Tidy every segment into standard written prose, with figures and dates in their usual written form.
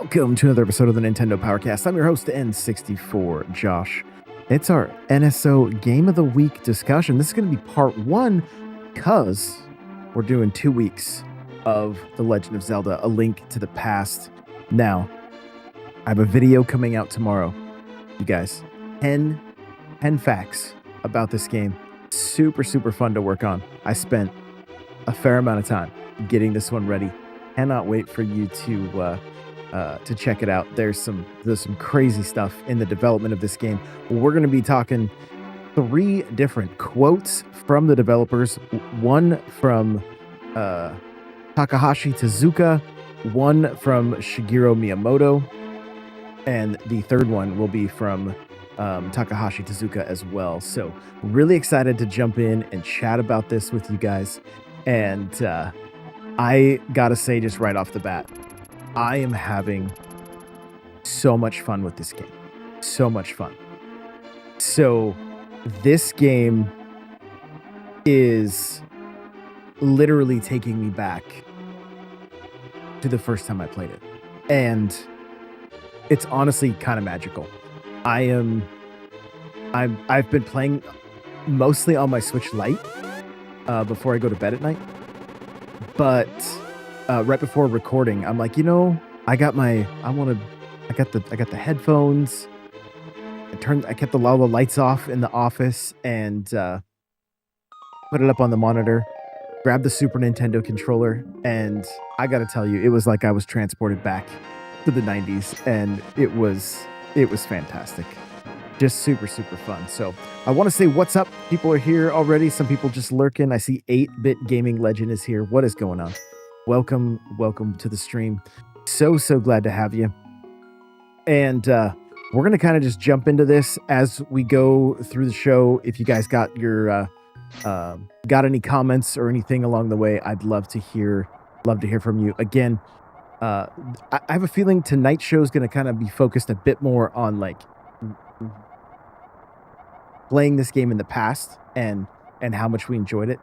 Welcome to another episode of the Nintendo Powercast. I'm your host, N64 Josh. It's our NSO Game of the Week discussion. This is going to be part one because we're doing 2 weeks of The Legend of Zelda, A Link to the Past. Now, I have a video coming out tomorrow. You guys, 10 facts about this game. Super fun to work on. I spent a fair amount of time getting this one ready. Cannot wait for you to check it out. There's some crazy stuff in the development of this game. We're going to be talking 3 different quotes from the developers. One from Takahashi Tezuka, one from Shigeru Miyamoto, and the third one will be from Takahashi Tezuka as well. So really excited to jump in and chat about this with you guys. And I gotta say, just right off the bat, I am having so much fun with this game. So much fun. So this game is literally taking me back to the first time I played it. And it's honestly kind of magical. I've been playing mostly on my Switch Lite before I go to bed at night. But right before recording, I'm like, I got the headphones. I kept all the lights off in the office and put it up on the monitor, grabbed the Super Nintendo controller, and I gotta tell you, it was like I was transported back to the 90s, and it was fantastic. Just super fun. So I want to say what's up. People are here already. Some people just lurking. I see 8-Bit Gaming Legend is here. What is going on? Welcome to the stream. So glad to have you. And we're going to kind of just jump into this as we go through the show. If you guys got your got any comments or anything along the way, I'd love to hear from you. Again, I have a feeling tonight's show is going to kind of be focused a bit more on like playing this game in the past and how much we enjoyed it.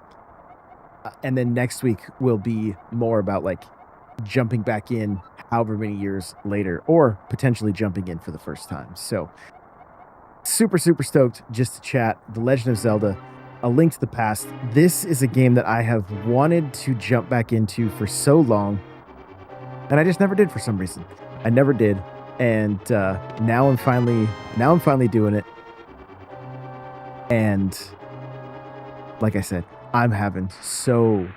And then next week will be more about like jumping back in however many years later, or potentially jumping in for the first time. So super stoked just to chat. The Legend of Zelda, A Link to the Past. This is a game that I have wanted to jump back into for so long, and I just never did for some reason. I never did. And now I'm finally doing it. And like I said, I'm having so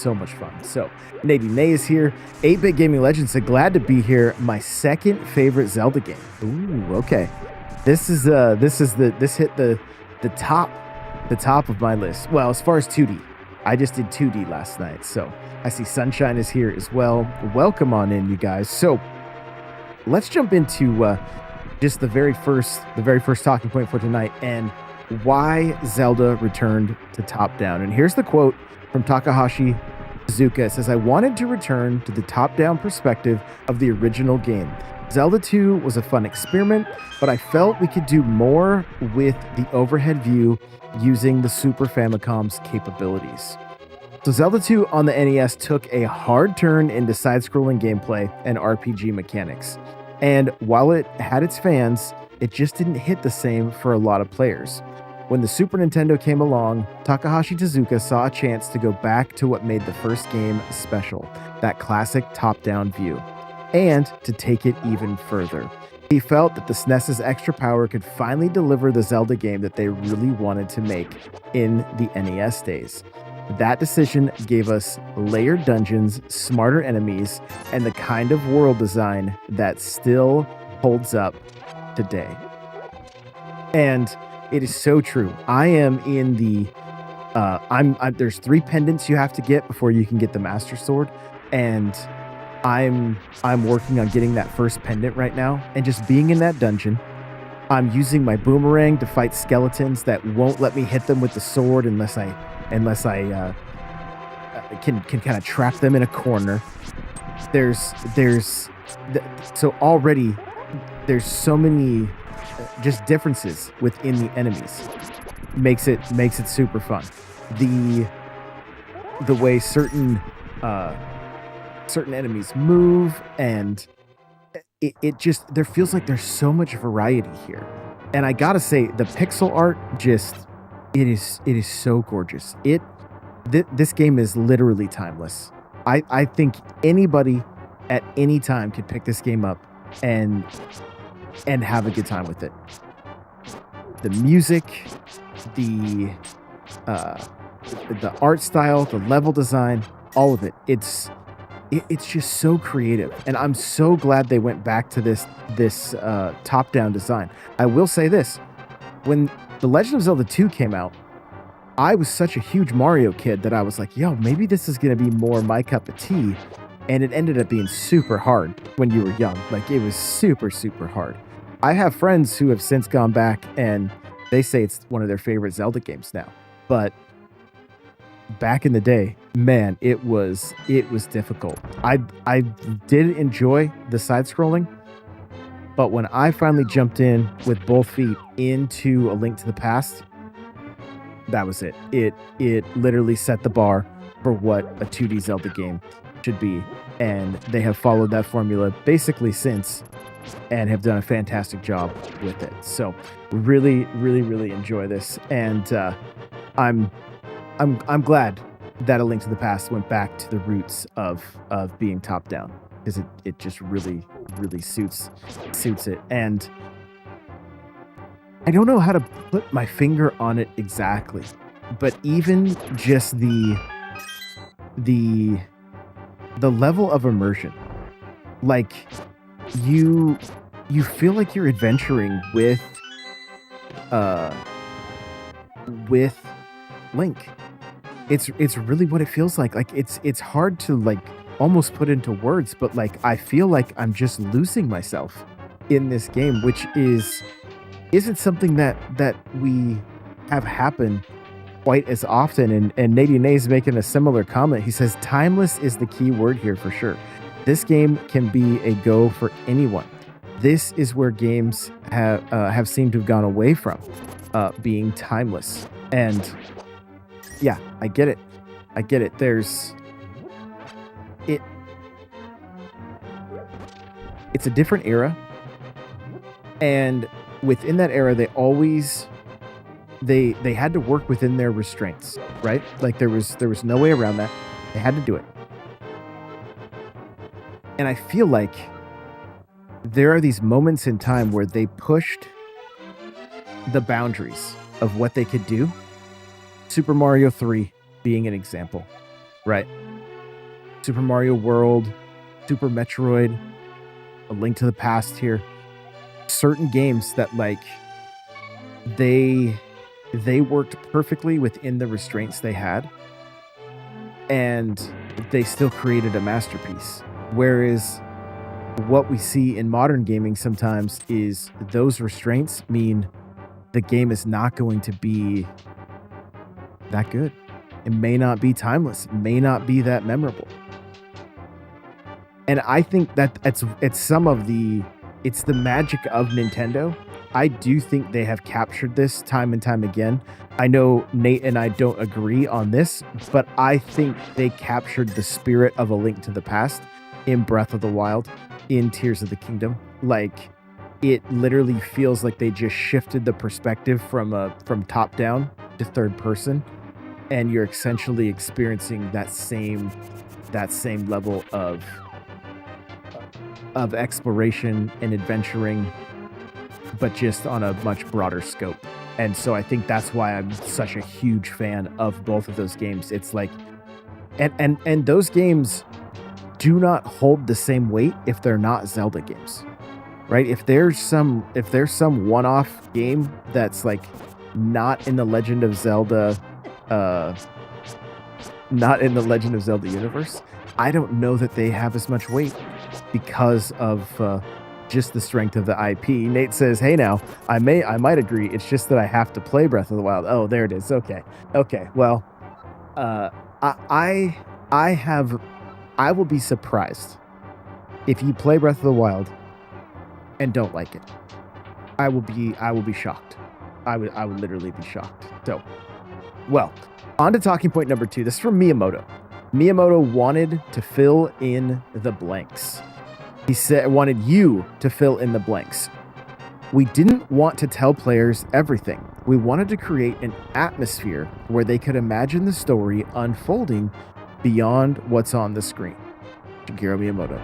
much fun. So Nadine Nay is here. 8-Bit Gaming Legend said, glad to be here. My second favorite Zelda game. Ooh, okay. This hit the top of my list. Well, as far as 2D, I just did 2D last night. So I see Sunshine is here as well. Welcome on in, you guys. So let's jump into just the very first talking point for tonight, and why Zelda returned to top-down. And here's the quote from Takahashi Tezuka. It says, I wanted to return to the top-down perspective of the original game. Zelda 2 was a fun experiment, but I felt we could do more with the overhead view using the Super Famicom's capabilities. So Zelda 2 on the NES took a hard turn into side-scrolling gameplay and RPG mechanics. And while it had its fans, it just didn't hit the same for a lot of players. When the Super Nintendo came along, Takahashi Tezuka saw a chance to go back to what made the first game special, that classic top-down view, and to take it even further. He felt that the SNES's extra power could finally deliver the Zelda game that they really wanted to make in the NES days. That decision gave us layered dungeons, smarter enemies, and the kind of world design that still holds up today. And it is so true. I am in the there's 3 pendants you have to get before you can get the Master Sword, and I'm working on getting that first pendant right now, and just being in that dungeon. I'm using my boomerang to fight skeletons that won't let me hit them with the sword unless I can kind of trap them in a corner. So already there's so many just differences within the enemies. Makes it super fun. The way certain enemies move, and it just, there feels like there's so much variety here. And I gotta say, the pixel art just, it is so gorgeous. This game is literally timeless. I think anybody at any time could pick this game up and have a good time with it. The music, the art style, the level design, all of it. It's just so creative, and I'm so glad they went back to this top-down design. I will say this: when The Legend of Zelda 2 came out, I was such a huge Mario kid that I was like, yo, maybe this is gonna be more my cup of tea, and it ended up being super hard when you were young. Like, it was super, super hard. I have friends who have since gone back and they say it's one of their favorite Zelda games now. But back in the day, man, it was difficult. I did enjoy the side scrolling, but when I finally jumped in with both feet into A Link to the Past, that was it. It literally set the bar for what a 2D Zelda game should be, and they have followed that formula basically since, and have done a fantastic job with it. So really, really, really enjoy this, and I'm glad that A Link to the Past went back to the roots of being top down, because it just really, really suits it. And I don't know how to put my finger on it exactly, but even just the level of immersion, like you feel like you're adventuring with Link. It's really what it feels like. Like, it's hard to like almost put into words, but like I feel like I'm just losing myself in this game, which isn't something that we have happen quite as often. And Nady Nay's making a similar comment. He says timeless is the key word here for sure. This game can be a go for anyone. This is where games have seemed to have gone away from being timeless. And yeah, I get it. It's a different era, and within that era, they had to work within their restraints, right? Like there was no way around that. They had to do it. And I feel like there are these moments in time where they pushed the boundaries of what they could do. Super Mario 3 being an example, right? Super Mario World, Super Metroid, A Link to the Past here. Certain games that like they worked perfectly within the restraints they had, and they still created a masterpiece. Whereas what we see in modern gaming sometimes is those restraints mean the game is not going to be that good. It may not be timeless. It may not be that memorable. And I think that it's the magic of Nintendo. I do think they have captured this time and time again. I know Nate and I don't agree on this, but I think they captured the spirit of A Link to the Past in Breath of the Wild, in Tears of the Kingdom. Like, it literally feels like they just shifted the perspective from top down to third person, and you're essentially experiencing that same level of exploration and adventuring, but just on a much broader scope. And so I think that's why I'm such a huge fan of both of those games. It's like, and those games do not hold the same weight if they're not Zelda games, right? If there's some one-off game that's like not in the Legend of Zelda, not in the Legend of Zelda universe, I don't know that they have as much weight because of just the strength of the IP. Nate says, "Hey, now I might agree. It's just that I have to play Breath of the Wild." Oh, there it is. Okay. Well, I will be surprised if you play Breath of the Wild and don't like it. I will be shocked. I would literally be shocked. So, well, on to talking point number 2. This is from Miyamoto. Miyamoto wanted to fill in the blanks. He said wanted you to fill in the blanks. We didn't want to tell players everything. We wanted to create an atmosphere where they could imagine the story unfolding beyond what's on the screen. Shigeru Miyamoto.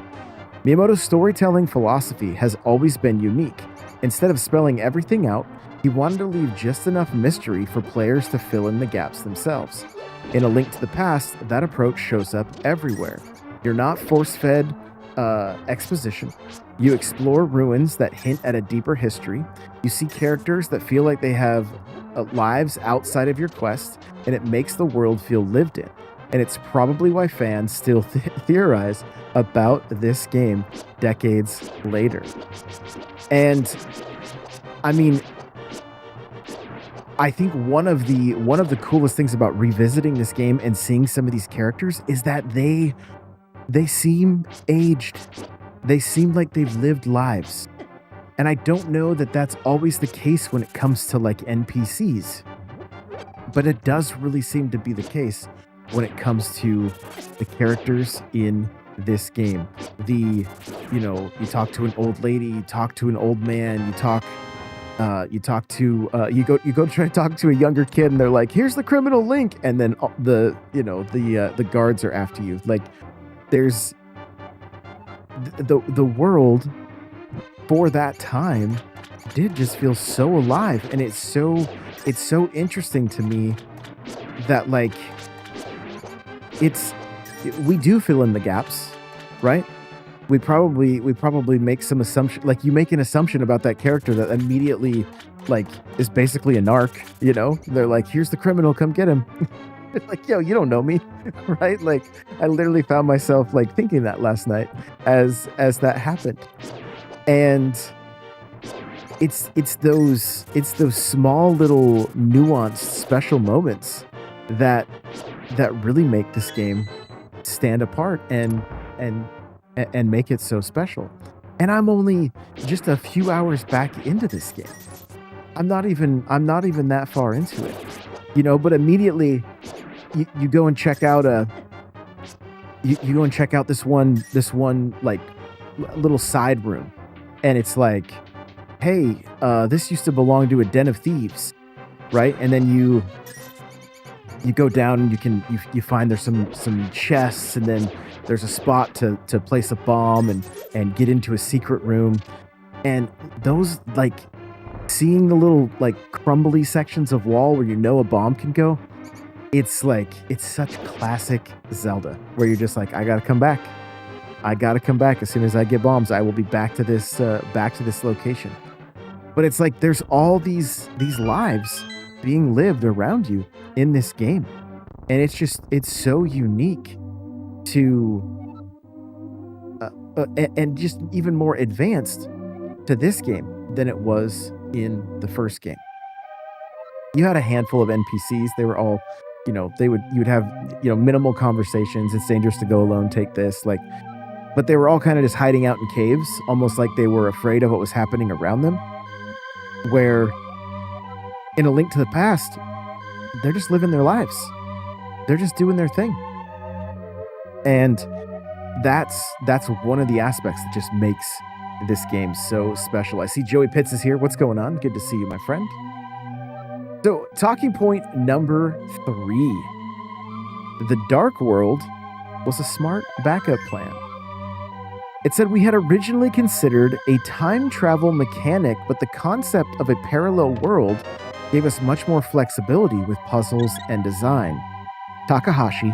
Miyamoto's storytelling philosophy has always been unique. Instead of spelling everything out, he wanted to leave just enough mystery for players to fill in the gaps themselves. In A Link to the Past, that approach shows up everywhere. You're not force-fed exposition. You explore ruins that hint at a deeper history. You see characters that feel like they have lives outside of your quest, and it makes the world feel lived in. And it's probably why fans still theorize about this game decades later. And I mean, I think one of the coolest things about revisiting this game and seeing some of these characters is that they seem aged. They seem like they've lived lives. And I don't know that that's always the case when it comes to like NPCs. But it does really seem to be the case when it comes to the characters in this game. You talk to an old lady, you talk to an old man, you go try to talk to a younger kid, and they're like, "Here's the criminal Link," and then the guards are after you. Like, there's the world for that time did just feel so alive, and it's so interesting to me that like we do fill in the gaps, right? We probably make some assumption, like you make an assumption about that character that immediately like is basically a narc, you know? They're like, "Here's the criminal, come get him." Like, yo, you don't know me, right? Like, I literally found myself like thinking that last night as that happened. And it's those small little nuanced special moments that really make this game stand apart and make it so special. And I'm only just a few hours back into this game. I'm not even that far into it, you know. But immediately, you go and check out you go and check out this one like little side room, and it's like, hey, this used to belong to a den of thieves, right? And then you go down and you find there's some chests, and then there's a spot to place a bomb and get into a secret room. And those, like, seeing the little like crumbly sections of wall where you know a bomb can go, it's such classic Zelda, where you're just like, I gotta come back as soon as I get bombs. I will be back to this location. But it's like there's all these lives being lived around you in this game, and it's so unique to and just even more advanced to this game than it was in the first game. You had a handful of NPCs. They were all, you'd have, minimal conversations. It's dangerous to go alone. Take this, like, but they were all kind of just hiding out in caves, almost like they were afraid of what was happening around them. Where in A Link to the Past, they're just living their lives. They're just doing their thing. And that's one of the aspects that just makes this game so special. I see Joey Pitts is here. What's going on? Good to see you, my friend. So, talking point number 3. The Dark World was a smart backup plan. It said, we had originally considered a time travel mechanic, but the concept of a parallel world gave us much more flexibility with puzzles and design. Takahashi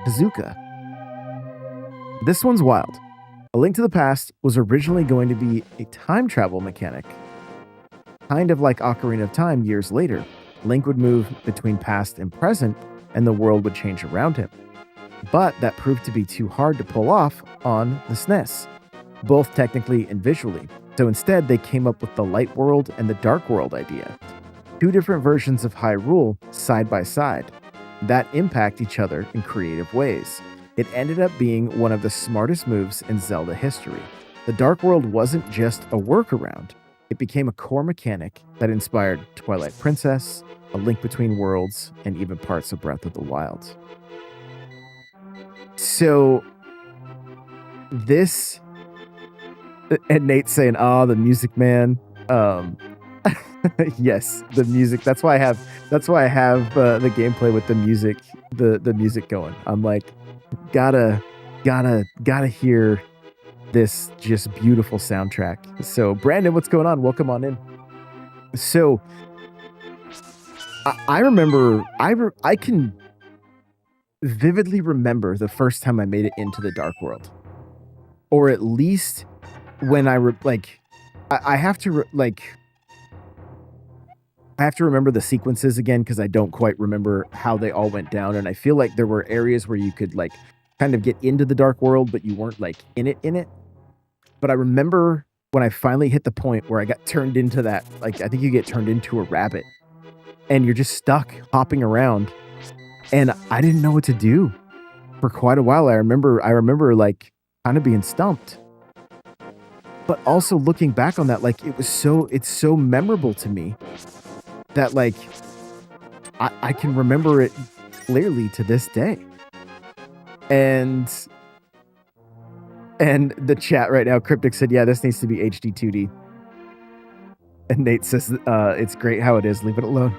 Tezuka. This one's wild. A Link to the Past was originally going to be a time travel mechanic. Kind of like Ocarina of Time years later, Link would move between past and present, and the world would change around him. But that proved to be too hard to pull off on the SNES, both technically and visually. So instead, they came up with the Light World and the Dark World idea. 2 different versions of Hyrule side by side that impact each other in creative ways. It ended up being one of the smartest moves in Zelda history. The Dark World wasn't just a workaround. It became a core mechanic that inspired Twilight Princess, A Link Between Worlds, and even parts of Breath of the Wild. So, this And Nate saying, "Oh, the music, man." Um, yes, the music. That's why I have the gameplay with the music, the music going. I'm like, gotta, gotta hear this just beautiful soundtrack. So, Brandon, what's going on? Welcome on in. So, I remember, I can vividly remember the first time I made it into the Dark World, or at least when I have to I have to remember the sequences again because I don't quite remember how they all went down, and I feel like there were areas where you could like kind of get into the Dark World, but you weren't like in it. But I remember when I finally hit the point where I got turned into that, like I think you get turned into a rabbit, and you're just stuck hopping around, and I didn't know what to do for quite a while. I remember like kind of being stumped. But also looking back on that, like it's so memorable to me that like I can remember it clearly to this day. And the chat right now, Cryptic said, yeah, this needs to be HD 2D. And Nate says, it's great how it is, leave it alone.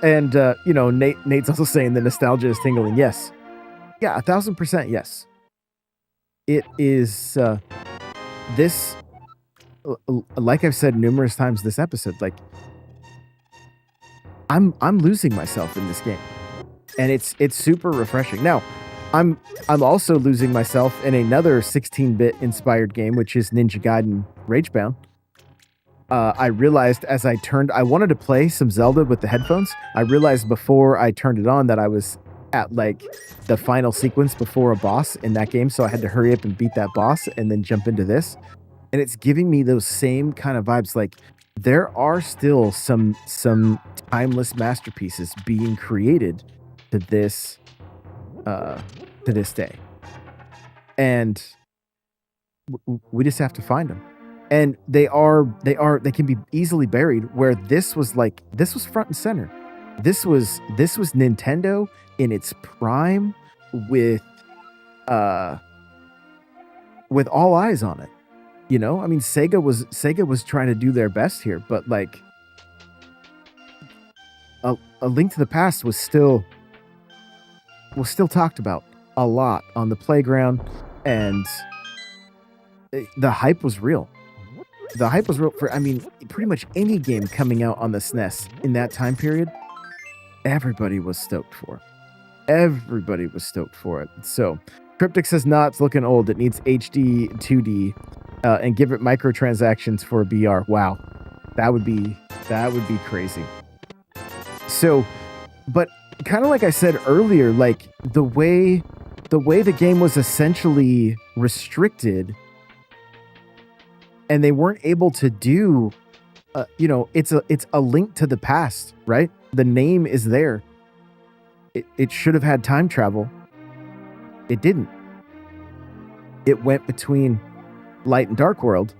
And Nate's also saying the nostalgia is tingling. Yes. Yeah, 1000% yes. It is this, like I've said numerous times this episode, like I'm losing myself in this game, and it's super refreshing. Now, I'm also losing myself in another 16-bit inspired game, which is Ninja Gaiden Ragebound. I realized as I wanted to play some Zelda with the headphones. I realized before I turned it on that I was at like the final sequence before a boss in that game, so I had to hurry up and beat that boss and then jump into this. And it's giving me those same kind of vibes. Like there are still some timeless masterpieces being created to this day, and we just have to find them. And they can be easily buried. Where this was front and center. This was Nintendo in its prime with all eyes on it. You know, I mean, Sega was trying to do their best here, but like a Link to the Past was still talked about a lot on the playground, and the hype was real. The hype was real for, I mean, pretty much any game coming out on the SNES in that time period, everybody was stoked for it. Everybody was stoked for it. So, Cryptic says, nah, it's looking old. It needs HD 2D and give it microtransactions for BR. Wow. That would be crazy. So, but kind of like I said earlier, like the way the game was essentially restricted, and they weren't able to do, it's a link to the past, right? The name is there. It should have had time travel. It didn't. It went between Light and Dark World.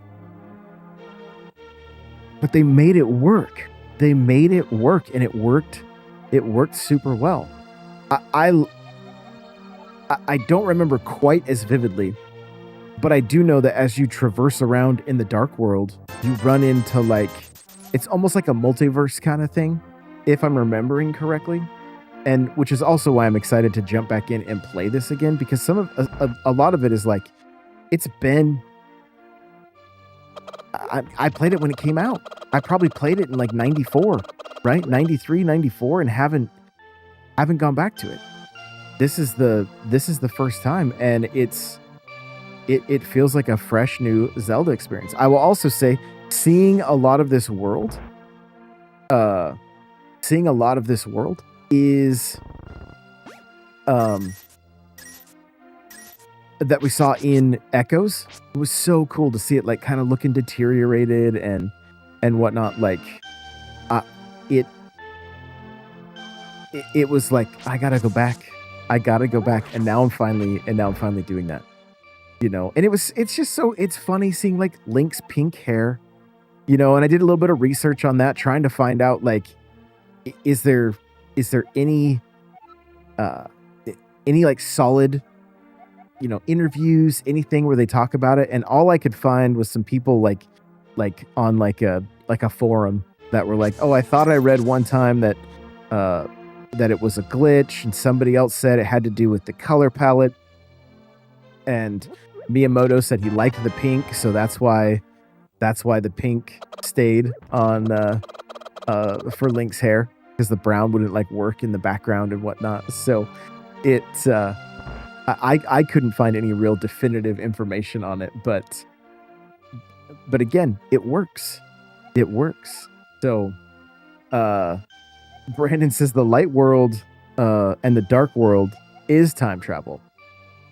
But they made it work. They made it work, and it worked. It worked super well. I don't remember quite as vividly, but I do know that as you traverse around in the Dark World, you run into like, it's almost like a multiverse kind of thing, if I'm remembering correctly. And which is also why I'm excited to jump back in and play this again, because a lot of it is like, it's been, I played it when it came out. I probably played it in like 94, right? 93, 94, and haven't gone back to it. This is the first time, and it feels like a fresh new Zelda experience. I will also say, seeing a lot of this world is that we saw in Echoes. It was so cool to see it like kind of looking deteriorated and whatnot. Like it was like, I gotta go back, and now I'm finally doing that, and it's funny seeing like Link's pink hair, and I did a little bit of research on that, trying to find out like, is there any like solid interviews, anything where they talk about it, and all I could find was some people like on like a forum that were like, oh, I thought I read one time that it was a glitch, and somebody else said it had to do with the color palette, and Miyamoto said he liked the pink, so that's why the pink stayed on for Link's hair, because the brown wouldn't like work in the background and whatnot. So it's I couldn't find any real definitive information on it, but again, it works. It works. So Brandon says the light world and the dark world is time travel.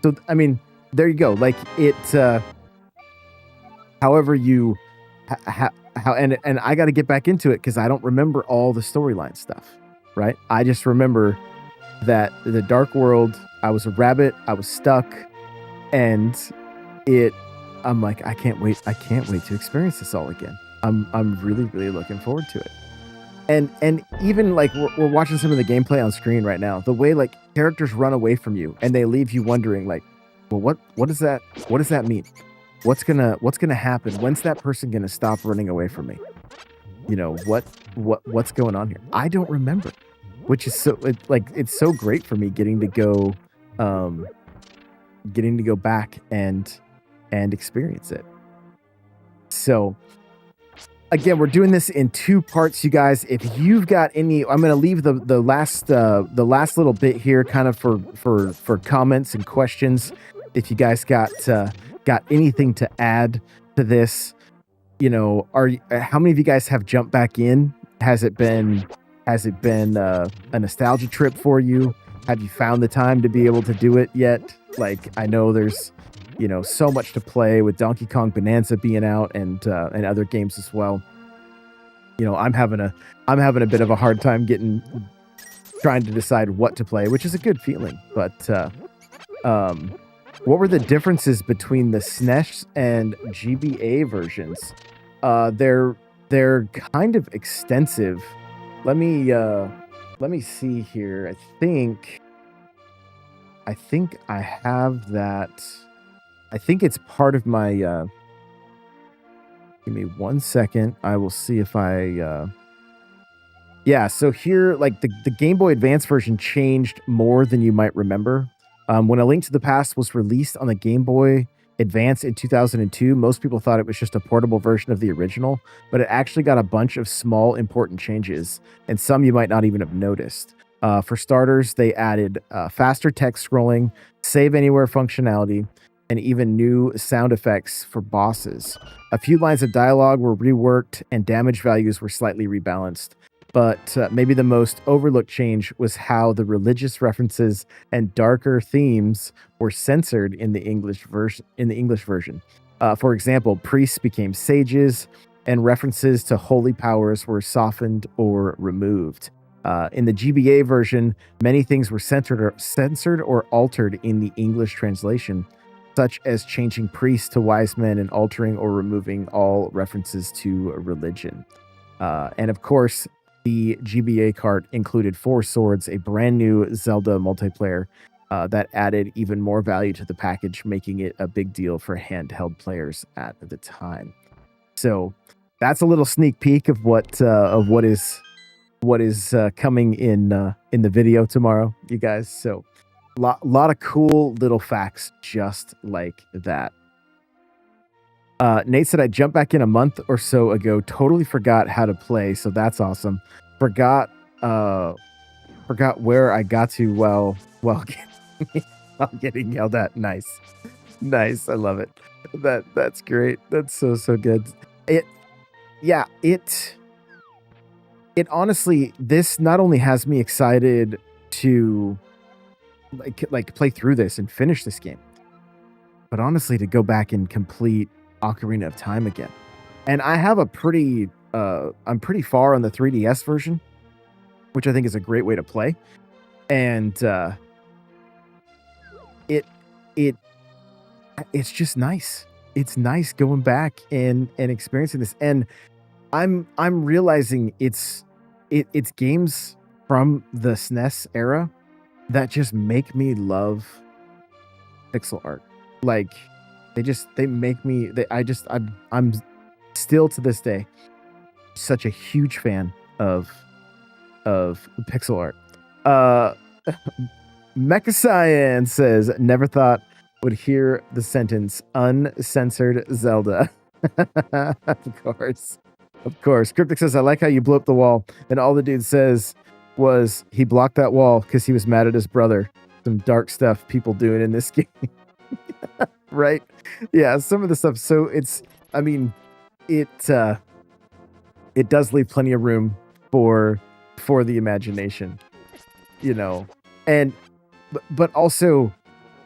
So I mean, there you go. Like it however you how and I got to get back into it because I don't remember all the storyline stuff, right? I just remember that the dark world, I was a rabbit, I was stuck, and I'm like, I can't wait to experience this all again. I'm really, really looking forward to it. And even like we're watching some of the gameplay on screen right now, the way like characters run away from you and they leave you wondering like, well, what does that mean? What's gonna happen? When's that person gonna stop running away from me? What's going on here? I don't remember, which is it's so great for me getting to go back and experience it. So again, we're doing this in 2 parts, you guys. If you've got any, I'm going to leave the last little bit here kind of for comments and questions. If you guys got anything to add to this, how many of you guys have jumped back in? Has it been a nostalgia trip for you? Have you found the time to be able to do it yet? Like, I know there's so much to play with Donkey Kong Bonanza being out and other games as well. I'm having a bit of a hard time trying to decide what to play, which is a good feeling. But what were the differences between the SNES and GBA versions? They're kind of extensive. Let me see here. I think I have that. I think it's part of my, give me 1 second. I will see if yeah, so here, like the Game Boy Advance version changed more than you might remember. When A Link to the Past was released on the Game Boy Advance in 2002, most people thought it was just a portable version of the original, but it actually got a bunch of small, important changes, and some you might not even have noticed. For starters, they added faster text scrolling, save anywhere functionality, and even new sound effects for bosses. A few lines of dialogue were reworked and damage values were slightly rebalanced. But maybe the most overlooked change was how the religious references and darker themes were censored in the English version. For example, priests became sages, and references to holy powers were softened or removed. In the GBA version, many things were censored or altered in the English translation, such as changing priests to wise men and altering or removing all references to religion. And of course, the GBA cart included 4 swords, a brand new Zelda multiplayer that added even more value to the package, making it a big deal for handheld players at the time. So that's a little sneak peek of what is coming in the video tomorrow, you guys. So lot of cool little facts just like that. Nate said I jumped back in a month or so ago, totally forgot how to play, so that's awesome. Forgot where I got to while getting yelled at. Nice. I love it. That's great. That's so good. It honestly, this not only has me excited to like play through this and finish this game, but honestly to go back and complete Ocarina of Time again. And I have I'm pretty far on the 3DS version, which I think is a great way to play. And it's just nice. It's nice going back and experiencing this. And I'm realizing it's games from the SNES era that just make me love pixel art. Like they make me I'm still to this day such a huge fan of pixel art. Mecha Cyan says, never thought would hear the sentence uncensored Zelda. Of course. Of course. Cryptic says, I like how you blew up the wall. And all the dude says was he blocked that wall because he was mad at his brother. Some dark stuff people doing in this game. Right? Yeah, some of the stuff. So it's, I mean, it does leave plenty of room for the imagination, you know. And but also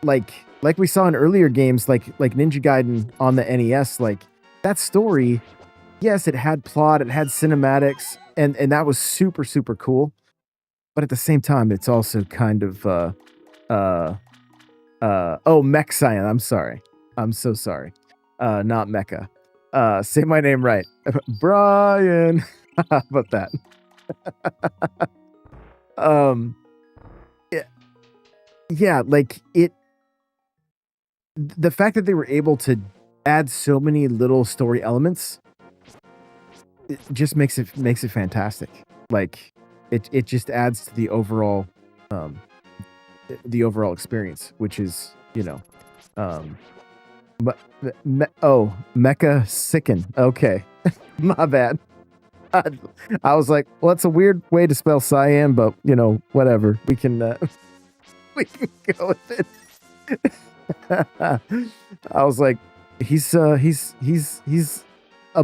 like we saw in earlier games like Ninja Gaiden on the NES, like that story, yes, it had plot, it had cinematics, and that was super super cool. But at the same time, it's also kind of Mech Cyan, I'm sorry. I'm so sorry. Not Mecha. Say my name right. Brian. How about that? Yeah, like the fact that they were able to add so many little story elements, it just makes it fantastic. Like it just adds to the overall experience, which is, you know, Mecha Sicken. Okay. My bad. I was like, well, that's a weird way to spell cyan, but you know, whatever. We can we can go with it. I was like, he's a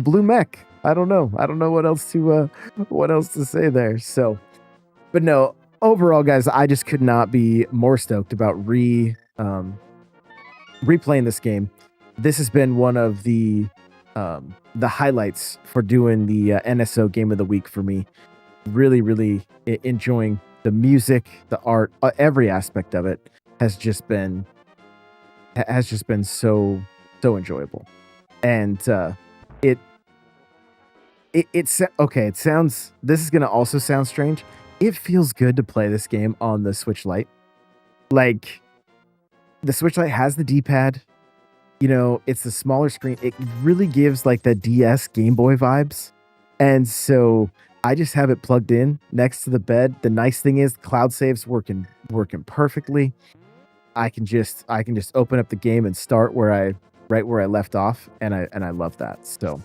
blue mech. I don't know what else to say there. So, but no, overall, guys, I just could not be more stoked about replaying this game. This has been one of the highlights for doing the NSO Game of the Week for me. Really, really enjoying the music, the art, every aspect of it has just been so enjoyable. And it's okay. It sounds. This is gonna also sound strange. It feels good to play this game on the Switch Lite. Like the Switch Lite has the D-pad. You know, it's the smaller screen. It really gives like the DS Game Boy vibes. And so I just have it plugged in next to the bed. The nice thing is cloud save's working perfectly. I can just open up the game and start right where I left off, and I love that. So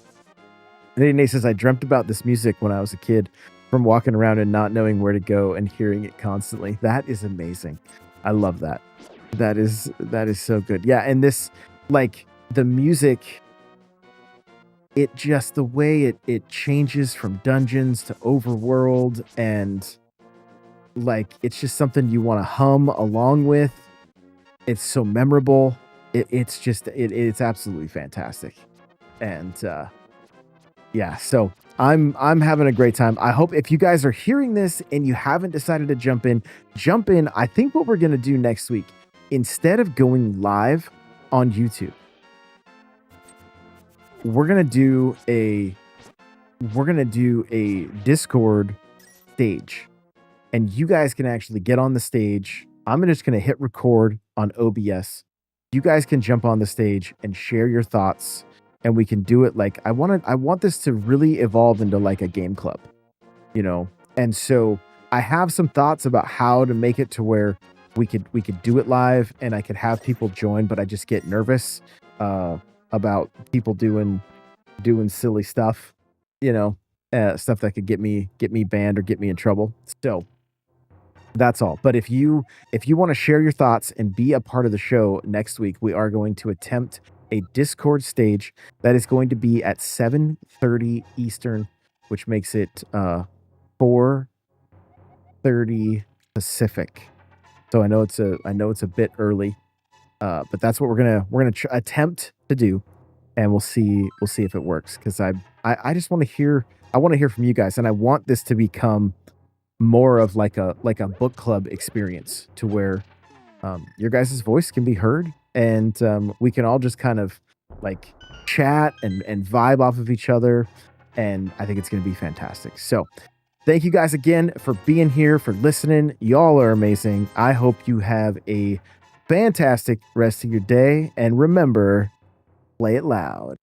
Nate says, I dreamt about this music when I was a kid, from walking around and not knowing where to go and hearing it constantly. That is amazing. I love that. That is so good. Yeah, and this, like, the music, it just, the way it changes from dungeons to overworld, and like it's just something you want to hum along with. It's so memorable. It's absolutely fantastic. And yeah, so I'm having a great time. I hope if you guys are hearing this and you haven't decided to jump in. I think what we're gonna do next week, instead of going live on YouTube, we're gonna do a Discord stage, and you guys can actually get on the stage. I'm just gonna hit record on OBS. You guys can jump on the stage and share your thoughts, and we can do it like I want this to really evolve into like a game club, you know. And so I have some thoughts about how to make it to where we could do it live, and I could have people join, but I just get nervous about people doing silly stuff, you know, stuff that could get me banned or get me in trouble. So that's all. But if you want to share your thoughts and be a part of the show next week, we are going to attempt a Discord stage that is going to be at 7:30 Eastern, which makes it 4:30 Pacific. So I know it's a bit early, but that's what we're gonna attempt to do, and we'll see if it works. Because I just want to hear from you guys, and I want this to become more of like a book club experience, to where your guys' voice can be heard, and we can all just kind of like chat and vibe off of each other, and I think it's going to be fantastic. So thank you guys again for being here, for listening. Y'all are amazing. I hope you have a fantastic rest of your day. And remember, play it loud.